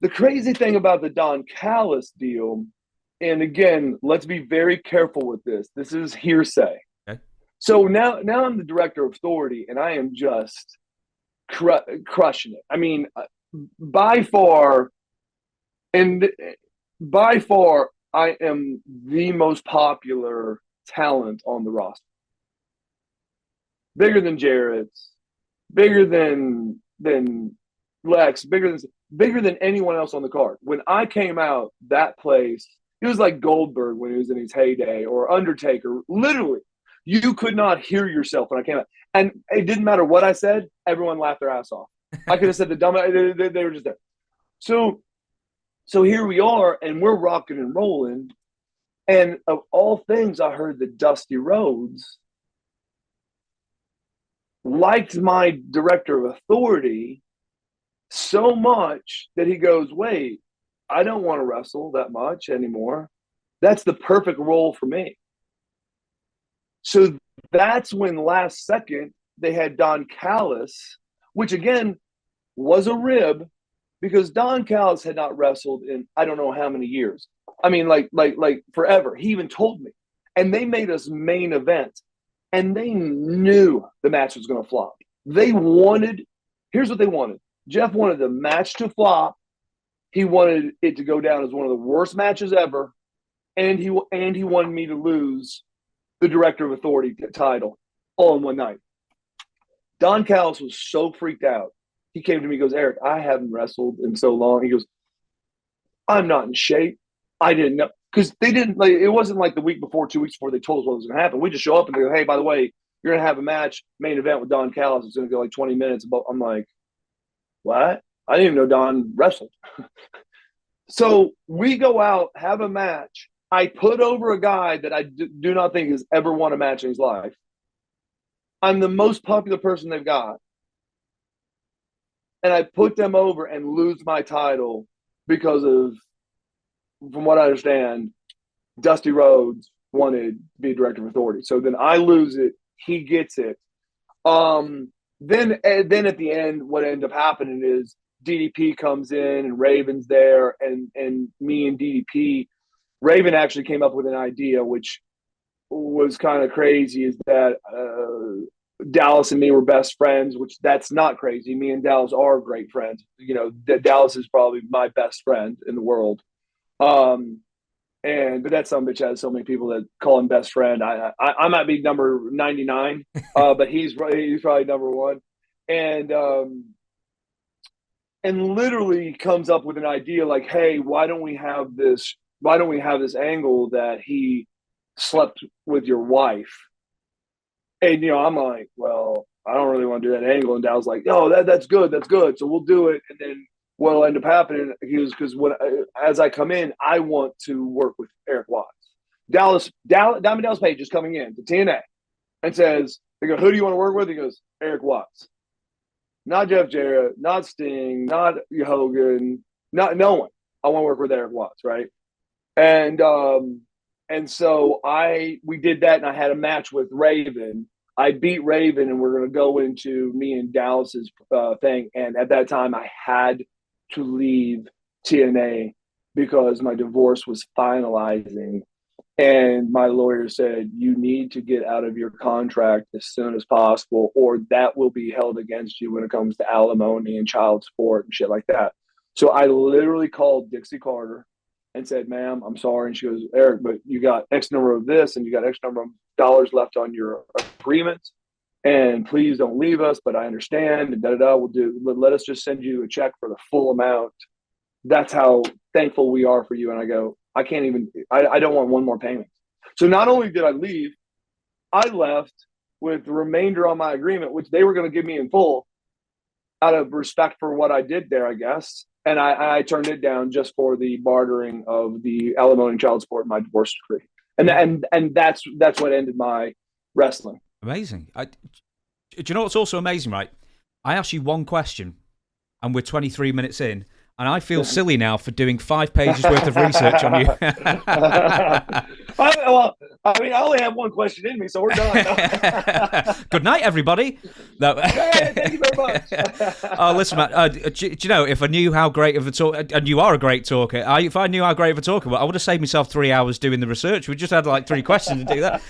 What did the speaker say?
The crazy thing about the Don Callis deal, and again, let's be very careful with this. This is hearsay. Okay. So now I'm the director of authority, and I am just crushing it. I mean, by far, and by far, I am the most popular talent on the roster. Bigger than Jarrett's, bigger than Lex, bigger than anyone else on the card. When I came out, that place, it was like Goldberg when he was in his heyday, or Undertaker. Literally, you could not hear yourself when I came out, and it didn't matter what I said. Everyone laughed their ass off. I could have said the dumb. They were just there. So so here we are, and we're rocking and rolling. And of all things, I heard that Dusty Rhodes liked my director of authority so much that he goes, wait, I don't want to wrestle that much anymore. That's the perfect role for me. So that's when last second they had Don Callis, which again was a rib because Don Callis had not wrestled in I don't know how many years. I mean, like forever. He even told me. And they made us main event. And they knew the match was going to flop. They wanted, here's what they wanted. Jeff wanted the match to flop. He wanted it to go down as one of the worst matches ever. And he wanted me to lose the Director of Authority title all in one night. Don Callis was so freaked out. He came to me and goes, Erik, I haven't wrestled in so long. He goes, I'm not in shape. I didn't know. Because they didn't, like, it wasn't like the week before, 2 weeks before they told us what was going to happen. We just show up and they go, hey, by the way, you're going to have a match, main event with Don Callis. It's going to go like 20 minutes. But I'm like, what? I didn't even know Don wrestled. So we go out, have a match. I put over a guy that I do not think has ever won a match in his life. I'm the most popular person they've got. And I put them over and lose my title because of, from what I understand, Dusty Rhodes wanted to be director of authority. So then I lose it. He gets it. Then at the end, what ended up happening is DDP comes in and Raven's there, and me and DDP, Raven actually came up with an idea which was kind of crazy. Is that Dallas and me were best friends, which that's not crazy. Me and Dallas are great friends. You know, Dallas is probably my best friend in the world. But that some bitch has so many people that call him best friend. I might be number 99, but he's probably number one. And and literally comes up with an idea like, hey, why don't we have this? Why don't we have this angle that he slept with your wife? And I'm like, well, I don't really want to do that angle. And Dow's like, no, that's good, that's good. So we'll do it. And then what'll end up happening, he was because when as I come in, I want to work with Erik Watts. Diamond Dallas Page is coming in to TNA and says, they go, who do you want to work with? He goes, Erik Watts. Not Jeff Jarrett, not Sting, not Hogan, not no one. I want to work with Erik Watts, right? And so we did that, and I had a match with Raven. I beat Raven, and we're going to go into me and Dallas's thing. And at that time, I had to leave TNA because my divorce was finalizing. And my lawyer said, you need to get out of your contract as soon as possible, or that will be held against you when it comes to alimony and child support and shit like that. So I literally called Dixie Carter and said, ma'am, I'm sorry. And she goes, Erik, but you got X number of this and you got X number of dollars left on your agreement. And please don't leave us, but I understand. And let us just send you a check for the full amount. That's how thankful we are for you. And I go, I can't even, I don't want one more payment. So not only did I leave, I left with the remainder on my agreement, which they were going to give me in full out of respect for what I did there, I guess. And I turned it down just for the bartering of the alimony and child support in my divorce decree. And that's what ended my wrestling. Amazing. Do you know what's also amazing, right? I asked you one question, and we're 23 minutes in, And I feel silly now for doing 5 pages worth of research on you. I only have one question in me, so we're done. Good night, everybody. No. Hey, thank you very much. Oh, listen, man. Do you know, if I knew how great of a talker, and you are a great talker, if I knew how great of a talker, I would have saved myself 3 hours doing the research. We just had like 3 questions to do that.